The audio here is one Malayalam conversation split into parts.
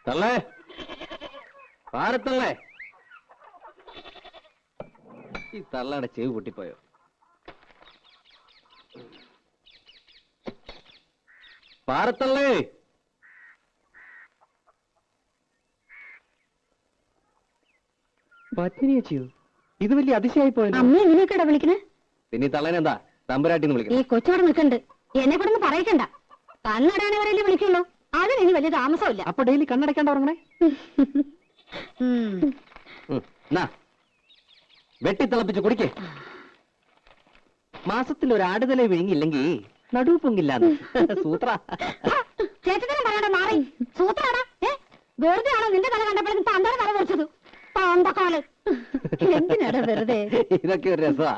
തള്ളേ, പാരത്തള്ളേ. ഈ തള്ളയുടെ ചെവി പൊട്ടിപ്പോയോ? പാരത്തള്ളേ. പത്നിയേച്ചിയോ? ഇത് വലിയ അതിശയായി പോയത്. അമ്മ എങ്ങനെയൊക്കെയാ വിളിക്കണേ? പിന്നെ ഈ തള്ളേനെന്താ തമ്പുരാട്ടിന്ന് വിളിക്കണം? ഈ കൊച്ചോടെ നിൽക്കണ്ട്, എന്നെ കൂടെ ഒന്ന് പറയക്കണ്ട. കണ്ണടയാനവരല്ലേ വിളിക്കുള്ളൂ, അതിന് വലിയ താമസമില്ല. അപ്പൊ ഡെയിലി കണ്ണടയ്ക്കാണ്ട് ഉറങ്ങണേ. വെട്ടിത്തിളപ്പിച്ച് കുടിക്കേ. മാസത്തിൽ ഒരു ആടുതല വിഴുങ്ങിയില്ലെങ്കിൽ നടുവ് പൊങ്ങില്ലാന്ന് സൂത്ര. ചേട്ടത്തിനും പറയണ്ട, മാറി സൂത്രാടാ. വെറുതെ ആണോ നിന്റെ തല കണ്ടപ്പോഴേക്കും തന്തയുടെ തല വെച്ചത്? പാമ്പക്കാല് എന്തിനാടാ വെറുതെ? ഇതൊക്കെ ഒരു രസമാ.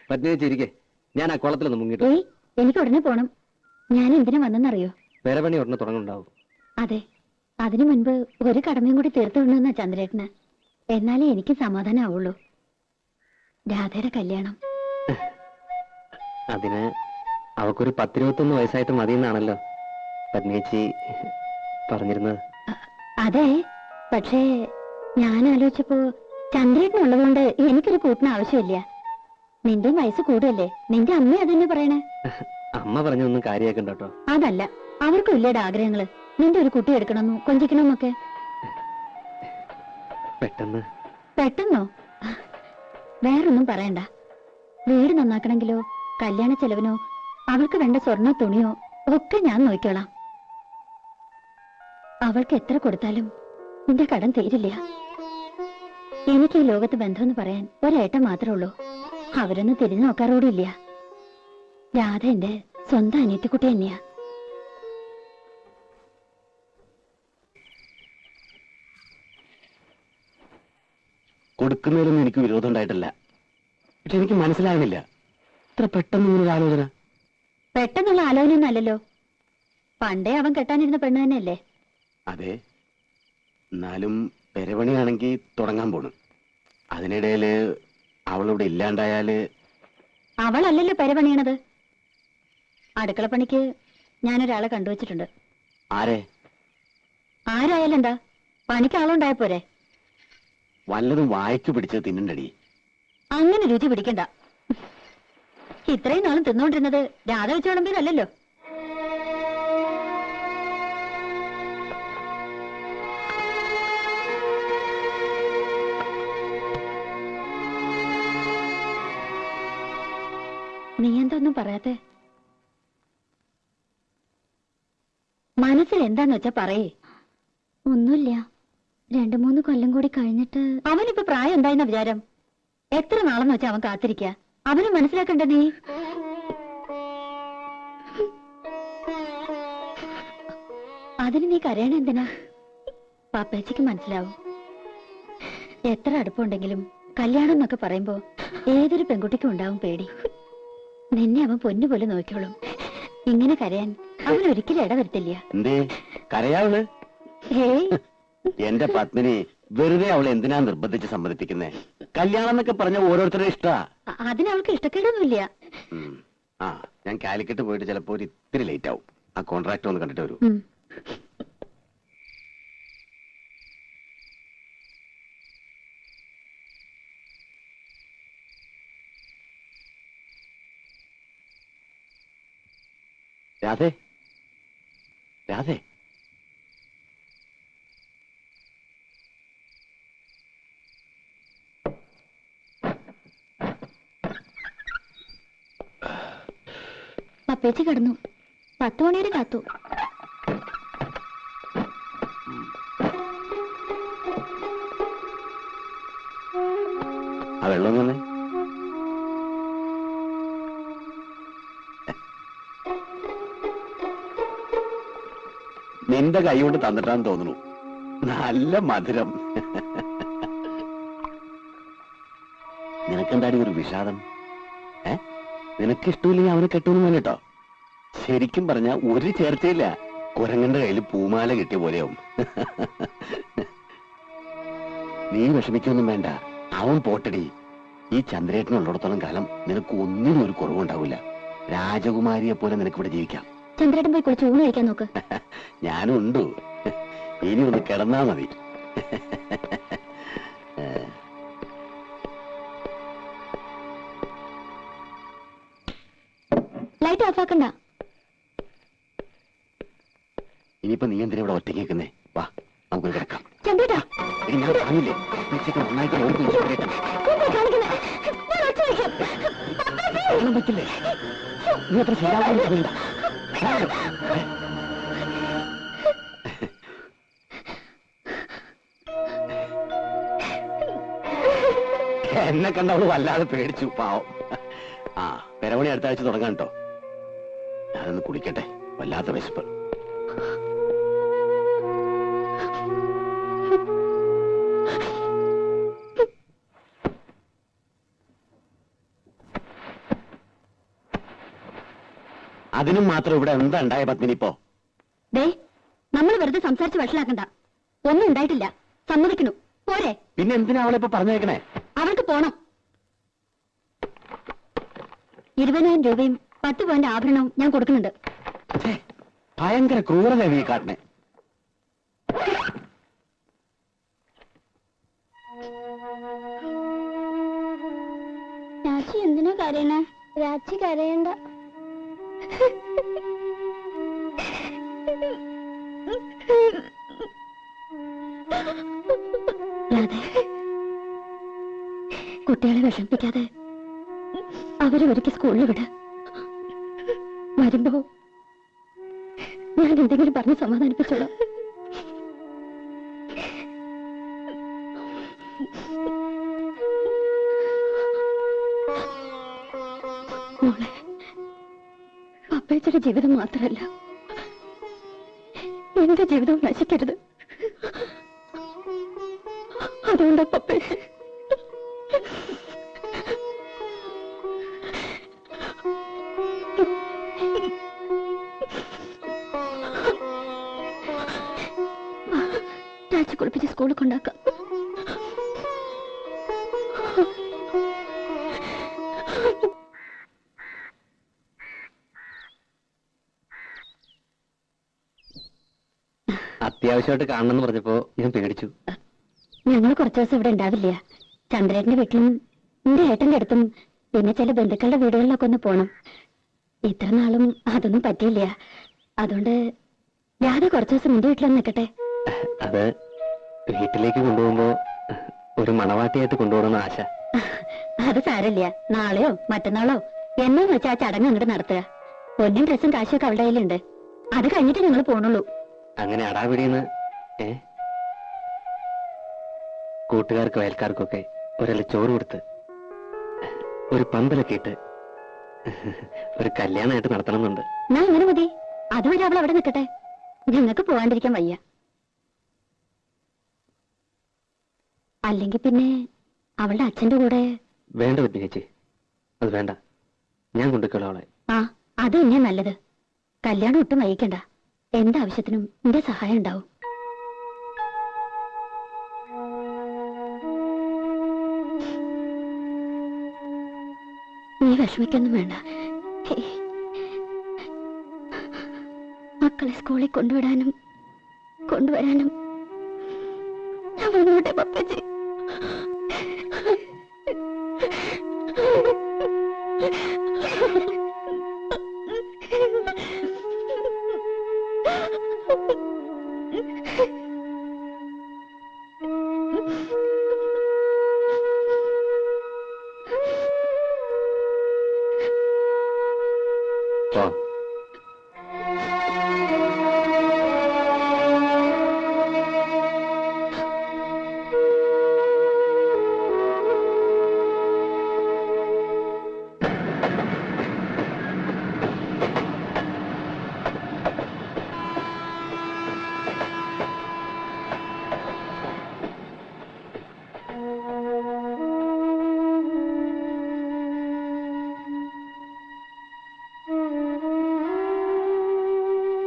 പത്നിയേച്ചിരിക്കെ, ഞാൻ ആ കുളത്തിലൊന്ന് മുങ്ങിട്ടു. എനിക്ക് ഉടനെ പോണം. ഞാൻ എന്തിനു വന്നെന്നറിയോ? പെരപണി ഉടനെ തുടങ്ങുന്നുണ്ടാവും. അതെ, അതിനു മുൻപ് ഒരു കടമയും കൂടി തീർത്തുകൊണ്ടെന്നാ ചന്ദ്രേട്ടന്. എന്നാലേ എനിക്ക് സമാധാനം ആവുള്ളൂ. രാധയുടെ കല്യാണം. അതിന് അവക്കൊരു 10-21 വയസ്സായിട്ട് മതിയെന്നാണല്ലോ പത്നിയേച്ചി പറഞ്ഞിരുന്നത്. അതെ, പക്ഷേ ഞാൻ ആലോചിച്ചപ്പോ ചന്ദ്രേട്ടനുള്ളതുകൊണ്ട് എനിക്കൊരു കൂട്ടിന് ആവശ്യമില്ല. നിന്റെ വയസ്സ് കൂടുതല്ലേ, നിന്റെ അമ്മ അതന്നെ പറയണേ. അമ്മ പറഞ്ഞൊന്നും കാര്യമാക്കണ്ട കേട്ടോ. അതല്ല, അവർക്കും ഇല്ലേടെ ആഗ്രഹങ്ങള്, നിന്റെ ഒരു കുട്ടി എടുക്കണമെന്നും കൊഞ്ചിക്കണമെന്നൊക്കെ. പെട്ടെന്നോ? വേറൊന്നും പറയണ്ട. വീട് നന്നാക്കണമെങ്കിലോ കല്യാണ ചെലവിനോ അവൾക്ക് വേണ്ട സ്വർണ്ണ തുണിയോ ഒക്കെ ഞാൻ നോക്കിക്കോളാം. അവൾക്ക് എത്ര കൊടുത്താലും നിന്റെ കടം തീരില്ല. എനിക്ക് ഈ ലോകത്ത് ബന്ധമെന്ന് പറയാൻ ഒരേട്ടം മാത്രമേ ഉള്ളൂ. അവരൊന്നും തിരിഞ്ഞു നോക്കാറോടില്ല. രാധ എന്റെ സ്വന്തം അനിയത്തിക്കുട്ടി തന്നെയാ. കൊടുക്കുന്നതിലൊന്നും എനിക്ക് വിരോധം ഉണ്ടായിട്ടില്ല. പക്ഷെ എനിക്ക് മനസ്സിലാകുന്നില്ല, ഇത്ര പെട്ടെന്ന് ആലോചന. പെട്ടെന്നുള്ള ആലോചനയൊന്നും അല്ലല്ലോ. പണ്ടേ അവൻ കെട്ടാനിരുന്ന പെണ്ണ് തന്നെയല്ലേ? അതെ, എന്നാലും പെരപണിയാണെങ്കിൽ തുടങ്ങാൻ പോണു. അതിനിടയില് അവളിവിടെ ഇല്ലാണ്ടായാല്. അവളല്ലല്ലോ പെരപണിയണത്. അടുക്കളപ്പണിക്ക് ഞാനൊരാളെ കണ്ടുവച്ചിട്ടുണ്ട്. ആരെ? ആരായാലും എന്താ, പണിക്ക് ആളുണ്ടായ പോരെ? വല്ലതും വായിച്ചു പിടിച്ച് തിന്നണ്ടടി. അങ്ങനെ രുചി പിടിക്കണ്ട. ഇത്രയും നാളും തിന്നോണ്ടിരുന്നത് രാധ വെച്ച് വിളമ്പിയതല്ലോ. നീ എന്തൊന്നും പറയാത്തെ? മനസ്സിൽ എന്താന്ന് വെച്ചാ പറയേ. ഒന്നുമില്ല, 2-3 കൊല്ലം കൂടി കഴിഞ്ഞിട്ട്. അവനിപ്പോ പ്രായം എന്തായെന്ന വിചാരം? എത്ര നാളെന്ന് വെച്ചാ അവൻ കാത്തിരിക്ക? അവന് മനസ്സിലാക്കണ്ട നീ? അതിന് നീ കരയണ എന്തിനാ? പാപ്പേച്ചിക്ക് മനസ്സിലാവും. എത്ര അടുപ്പുണ്ടെങ്കിലും കല്യാണം എന്നൊക്കെ പറയുമ്പോ ഏതൊരു പെൺകുട്ടിക്കും ഉണ്ടാവും പേടി. നിന്നെ അവൻ പൊന്നുപോലെ നോക്കിയോളും. ഇങ്ങനെ കരയാൻ അവൻ ഒരിക്കലും ഇടവരുത്തില്ല. കരയാവള്? ഹേയ്, എന്റെ പത്മിനി വെറുതെ അവളെ എന്തിനാ നിർബന്ധിച്ച് സമ്മതിപ്പിക്കുന്നേ? കല്യാണം എന്നൊക്കെ പറഞ്ഞ ഓരോരുത്തരുടെ ഇഷ്ടാ. അതിനവൾക്ക് ഇഷ്ടക്കേടൊന്നുമില്ല. ഞാൻ കാലിക്കറ്റ് പോയിട്ട് ചിലപ്പോ ഒരു ഇത്തിരി ലേറ്റ് ആവും. ആ കോൺട്രാക്ട് ഒന്ന് കണ്ടിട്ട് വരൂ. രാധേ, രാധേ, പപ്പേച്ചി കിടന്നു. 10 മണി വരെ കാത്തു. ആ വെള്ളം തന്നെ. നിന്റെ കൈ കൊണ്ട് തന്നിട്ടാന്ന് തോന്നുന്നു. നല്ല മധുരം. നിനക്കെന്താടി ഒരു വിഷാദം? നിനക്കിഷ്ടമില്ലെങ്കിൽ അവന് കെട്ടൊന്നും കേട്ടോ. ശരിക്കും പറഞ്ഞ ഒരു ചേർച്ചയില്ല. കുരങ്ങന്റെ കയ്യിൽ പൂമാല കിട്ടിയ പോലെയാവും. നീ വിഷമിക്കൊന്നും വേണ്ട, അവൻ പോട്ടടി. ഈ ചന്ദ്രേട്ടനുള്ളിടത്തോളം കാലം നിനക്ക് ഒന്നിനും ഒരു കുറവുണ്ടാവില്ല. രാജകുമാരിയെ പോലെ നിനക്ക് ഇവിടെ ജീവിക്കാം. ചന്ദ്രേട്ടൻ പോയി കുളിച്ച് ഊണ് കഴിക്കാൻ നോക്ക്. ഞാനും ഉണ്ട്. ഇനി ഒന്ന് കിടന്നാ മതി. ലൈറ്റ് ഓഫാക്കണ്ട. ഇനിയിപ്പോ നീ എന്തിനാ ഇവിടെ ഒറ്റയ്ക്ക് നിൽക്കുന്നേ? വാ, നമുക്ക് കിടക്കാം. ചന്ദ്രേട്ടാ, ഇനി ഞാൻ പറഞ്ഞില്ലേ, ഉച്ചയ്ക്ക് നന്നായിട്ട് നോക്കി ചന്ദ്രേട്ടൻ. കാണാൻ പറ്റില്ലേ? നീ അത്ര ശരിയാവാൻ അറിയില്ല. എന്നെ കണ്ടവള് വല്ലാതെ പേടിച്ചു, പാവം. ആ, പെരവണി അടുത്ത ആഴ്ച തുടങ്ങാൻ കേട്ടോ. ഞാനൊന്ന് കുളിക്കട്ടെ, വല്ലാത്ത വിശപ്പ്. അതിനും മാത്രം ഇവിടെ എന്താ ഉണ്ടായ പത്മിനി ഇപ്പോ? നമ്മൾ വെറുതെ സംസാരിച്ച് വഷളാക്കണ്ട. ഒന്നും ഉണ്ടായിട്ടില്ല, സമ്മതിക്കണു. പോരെ? പിന്നെ എന്തിനാ അവളിപ്പോ പറഞ്ഞേക്കണേ? അവൾക്ക് പോണം. 20,000 രൂപയും 10 പവന്റെ ആഭരണവും ഞാൻ കൊടുക്കുന്നുണ്ട്. ഭയങ്കര ക്രൂരത നീ കാട്ടണേ. രാച്ചി എന്തിനാ കരയണേ? രാച്ചി കരയണ്ട. കുട്ടികളെ വിഷമിപ്പിക്കാതെ അവരെ ഒരിക്കൽ സ്കൂളിൽ വിട. വരുമ്പോ ഞാൻ എന്തെങ്കിലും പറഞ്ഞ് സമാധാനിപ്പിച്ചോളാം. മോളെ, പപ്പേച്ചയുടെ ജീവിതം മാത്രമല്ല, എന്റെ ജീവിതവും നശിക്കരുത്. അതുകൊണ്ടാ പപ്പേച്ച രാജി കുളിപ്പിച്ച് സ്കൂളിൽ കൊണ്ടാക്കാം. അത്യാവശ്യമായിട്ട് കാണണമെന്ന് പറഞ്ഞപ്പോ ഞാൻ പേടിച്ചു. ഞങ്ങൾ കുറച്ചു ദിവസം ഇവിടെ ഉണ്ടാവില്ല. ചന്ദ്രേട്ടന്റെ വീട്ടിലും എന്റെ ഏട്ടന്റെ അടുത്തും പിന്നെ ചില ബന്ധുക്കളുടെ വീടുകളിലൊക്കെ ഒന്ന് പോണം. ഇത്ര നാളും അതൊന്നും പറ്റിയില്ല. അതുകൊണ്ട് രാധ കുറച്ചു ദിവസം എന്റെ വീട്ടിലൊന്ന് നിൽക്കട്ടെ. അത് വീട്ടിലേക്ക് കൊണ്ടുപോകുമ്പോ ഒരു മണവാട്ടിയായിട്ട് കൊണ്ടുപോകണമെന്ന് ആശ. അത് സാരല്ല, നാളെയോ മറ്റന്നാളോ എന്നു വെച്ചാൽ ആ ചടങ്ങ് അങ്ങോട്ട് നടത്തുക. പൊന്നും ഡ്രസ്സും കാശുമൊക്കെ അവളുടെ കയ്യിലുണ്ട്. അത് കഴിഞ്ഞിട്ട് ഞങ്ങൾ പോണുള്ളൂ. അങ്ങനെ അടാപിടിയെന്ന് കൂട്ടുകാർക്കും അയൽക്കാർക്കൊക്കെ ഒരല്ല ചോറ് കൊടുത്ത് ഒരു പന്തലൊക്കെ ഇട്ട് ഒരു കല്യാണമായിട്ട് നടത്തണമെന്നുണ്ട്. ഞാൻ ഇങ്ങനെ മതി. അതുവരെ അവൾ അവിടെ നിൽക്കട്ടെ. ഞങ്ങൾക്ക് പോകാണ്ടിരിക്കാൻ വയ്യ. അല്ലെങ്കിൽ പിന്നെ അവളുടെ അച്ഛന്റെ കൂടെ. വേണ്ട പത്നി ചേച്ചി, അത് വേണ്ട. ഞാൻ കൊണ്ടുപോയിക്കോളാം അവളെ. ആ, അത് തന്നെയാ നല്ലത്. കല്യാണം ഒട്ടും വൈകിക്കണ്ട. എന്താവശ്യത്തിനും എന്റെ സഹായം ഉണ്ടാവും. നീ വിഷമിക്കൊന്നും വേണ്ട. മക്കളെ സ്കൂളിൽ കൊണ്ടുവിടാനും കൊണ്ടുവരാനും ഞാൻ വന്നോട്ടെ പപ്പച്ചി.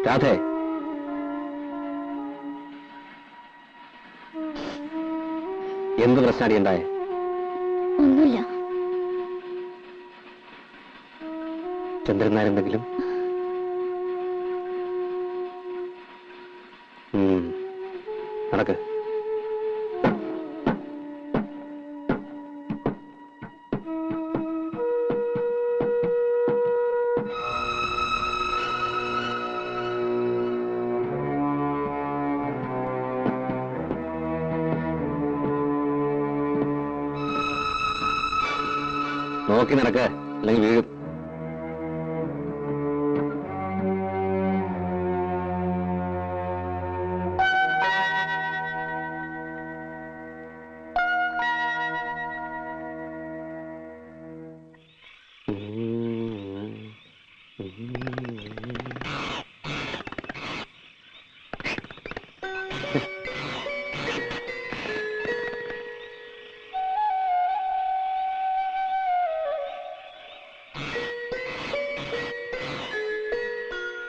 രാധേ, എന്ത് പ്രശ്നമാണ് ഉണ്ടായേ? ഒന്നുമില്ല. ചന്ദ്രനാരെന്തെങ്കിലും? നടക്ക്. നോക്കി നടക്ക്, അല്ലെങ്കിൽ വീഴും.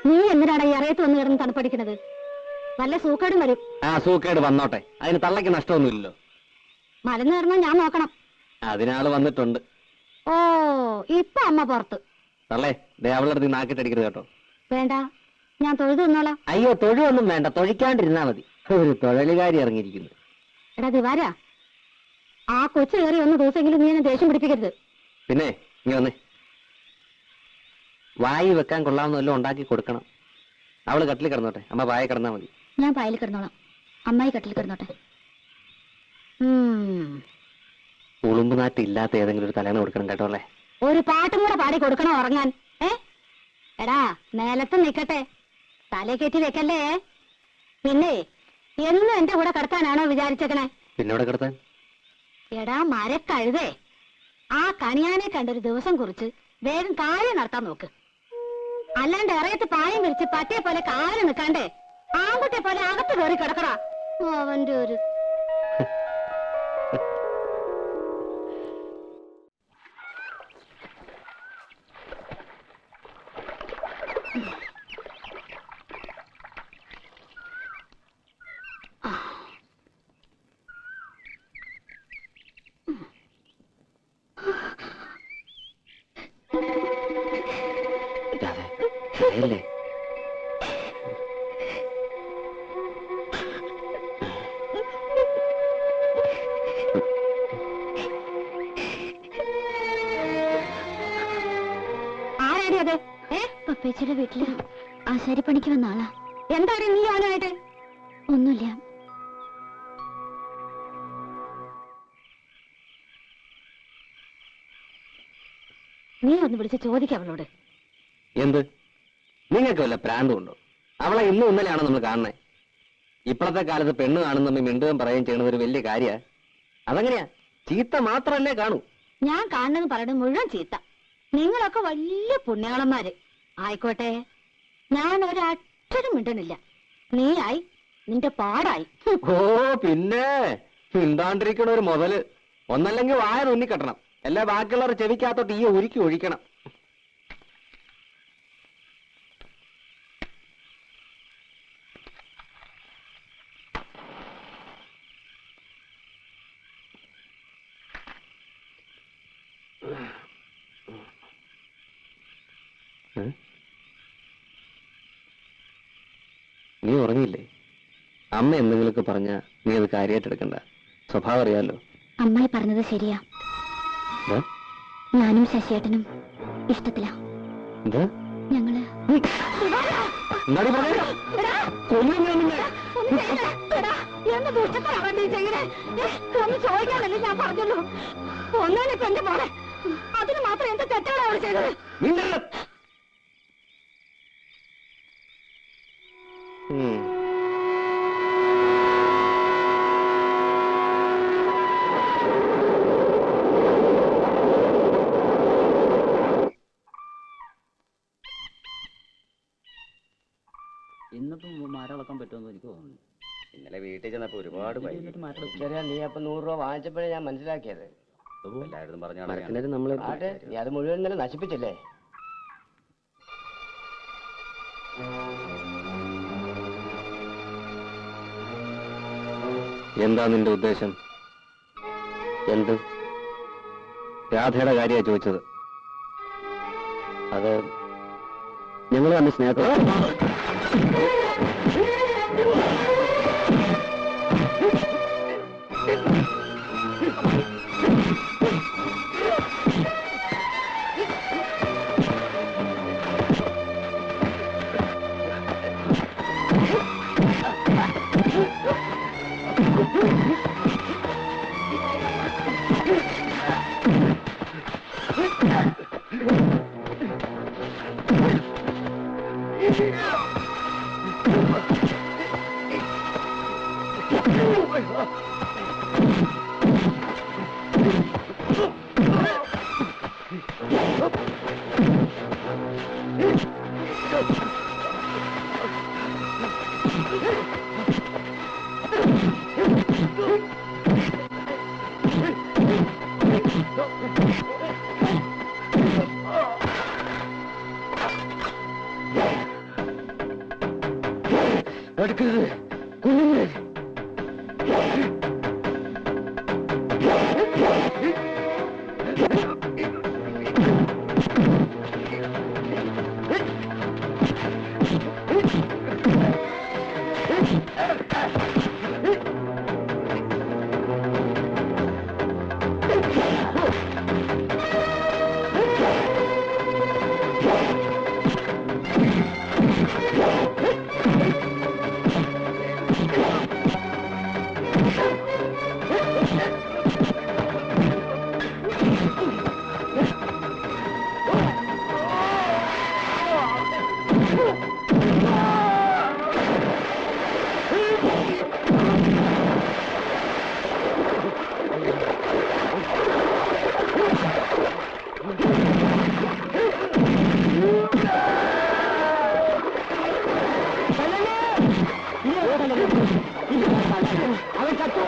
നീ എന്തിനാണ് ഈ അറിയത്ത് വന്ന് കിടന്ന് തണുപ്പടിക്കുന്നത്? വല്ല സൂക്കേടും വരും. ആ സൂക്കേട് വന്നോട്ടെ, അതിന് തള്ളയ്ക്ക് നഷ്ടമൊന്നുമില്ലല്ലോ. മലന്ന് കയറണം, ഞാൻ നോക്കണം. അതിനാള് വന്നിട്ടുണ്ട്. ഓ, ഇപ്പൊ അമ്മ പുറത്ത്. തള്ളേ, ദേ അവളുടെ അടുത്ത് നാക്കിട്ടടിക്കരുത് കേട്ടോ. വേണ്ട, ഞാൻ തൊഴുതു നിന്നോളാം. അയ്യോ, തൊഴിലൊന്നും വേണ്ട, തൊഴിക്കാണ്ടിരുന്നാ മതി. ഒരു തൊഴിലുകാരി ഇറങ്ങിയിരിക്കുന്നു. എടാ ദിവാര, ആ കൊച്ചു കയറി ഒന്ന് ദിവസമെങ്കിലും നീ എന്നെ ദേഷ്യം പിടിപ്പിക്കരുത്. പിന്നെ ഇനി വന്നേ, വായി വെക്കാൻ കൊള്ളാവുന്നല്ലോ ഉണ്ടാക്കി കൊടുക്കണം. അവള് കട്ടിൽ കിടന്നോട്ടെ, അമ്മ വായ കിടന്നാ മതി. ഞാൻ പായൽ കിടന്നോളാം, അമ്മായി കട്ടിൽ കിടന്നോട്ടെ. ഉളുമ്പ് നാറ്റ് ഇല്ലാത്ത ഏതെങ്കിലും ഒരു തലേണ കൊടുക്കണം കേട്ടോ അല്ലേ. ഒരു പാട്ടും കൂടെ പാടി കൊടുക്കണോ ഉറങ്ങാൻ? എടാ നേലത്ത് നിക്കട്ടെ, തലേ കയറ്റി വെക്കല്ലേ. പിന്നെ എന്നും എന്റെ കൂടെ കിടത്താനാണോ വിചാരിച്ചേക്കണേ? പിന്നോടെ കിടത്താൻ? എടാ മരക്കഴുതേ, ആ കണിയാനെ കണ്ടൊരു ദിവസം കുറിച്ച് വേഗം കാര്യം നടത്താൻ നോക്ക്. അല്ലാണ്ട് ഇറയത്ത് പായം വിരിച്ച് പട്ടിയെ പോലെ കാല് നിൽക്കാണ്ടേ ആൺകുട്ടിയെ പോലെ അകത്ത് കയറി കിടക്കടാ. അവന്റെ ഒരു അല്ലേ ആരാടിയത്? പപ്പേച്ചിയുടെ വീട്ടില് ആശാരിപ്പണിക്ക് വന്ന ആളാ. എന്താണ് നീ അവനായിട്ട്? ഒന്നുമില്ല. നീ ഒന്ന് വിളിച്ച് ചോദിക്കാം അവളോട്. എന്ത്? നിങ്ങൾക്ക് വല്ല പ്രാന്തമുണ്ടോ? അവളെ ഇന്നും ഇന്നലെയാണോ നമ്മൾ കാണണേ? ഇപ്പോഴത്തെ കാലത്ത് പെണ്ണ് കാണുന്ന മിണ്ടുകയും പറയുകയും ചെയ്യുന്നത് ഒരു വലിയ കാര്യ. അതെങ്ങനെയാ? ചീത്ത മാത്രല്ലേ കാണൂ. ഞാൻ കാണുന്നെന്ന് പറയുന്നത് മുഴുവൻ ചീത്ത. നിങ്ങളൊക്കെ വലിയ പുണ്യാളന്മാര്. ആയിക്കോട്ടെ, ഞാൻ ഒരക്ഷരം മിണ്ടണില്ല. നീയായി, നിന്റെ പാടായി. ഓ പിന്നെ മിണ്ടാണ്ടിരിക്കണ ഒരു മുതല്. ഒന്നല്ലെങ്കിൽ വായ തുന്നിക്കെട്ടണം, എല്ലാ ബാക്കിയുള്ളവർ ചെവിക്കകത്തോട്ട് ഈ ഉരുക്കി ഒഴിക്കണം. നീ ഉറങ്ങിയില്ലേ? അമ്മ എന്തെങ്കിലുമൊക്കെ പറഞ്ഞ നീ അത് കാര്യമായിട്ടെടുക്കണ്ട. സ്വഭാവം അറിയാലോ. അമ്മായി പറഞ്ഞത് ശരിയാ. ഞാനും ശശിയേട്ടനും ഇഷ്ടത്തിലാ. ഞങ്ങള് ഒന്ന് ചോദിക്കാനല്ലേ ഞാൻ പറഞ്ഞുള്ളൂ. ഒന്നിനിപ്പോ എന്റെ മോളെ അതിന് മാത്രം എന്ത് തെറ്റാണ് അവൾ ചെയ്തത്? ഇന്നിപ്പം മാറ്റളക്കാൻ പറ്റുമെന്ന് എനിക്ക് തോന്നുന്നു. ഇന്നലെ വീട്ടിൽ ചെന്നപ്പോ ഒരുപാട് നീ അപ്പൊ 100 രൂപ വാങ്ങിച്ചപ്പോഴേ ഞാൻ മനസ്സിലാക്കിയത്. എല്ലാവരും പറഞ്ഞ നമ്മള് നീ അത് മുഴുവൻ ഇന്നലെ നശിപ്പിച്ചില്ലേ? എന്താ നിന്റെ ഉദ്ദേശം? എന്ത്? രാധയുടെ കാര്യമാണ് ചോദിച്ചത്. അത് ഞങ്ങൾ തന്നെ സ്നേഹത്തോടെ അടുക്കരുത്, കൊല്ലുന്നത്. അവൻ ചത്തു.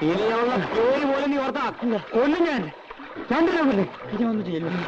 ഇനിയുള്ള പേര് പോലും നീ ഓർത്താ കൊല്ലും ഞാൻ. രണ്ടിനെ കൊല്ലും. ഇനി വന്നിട്ട് ചെല്ലും.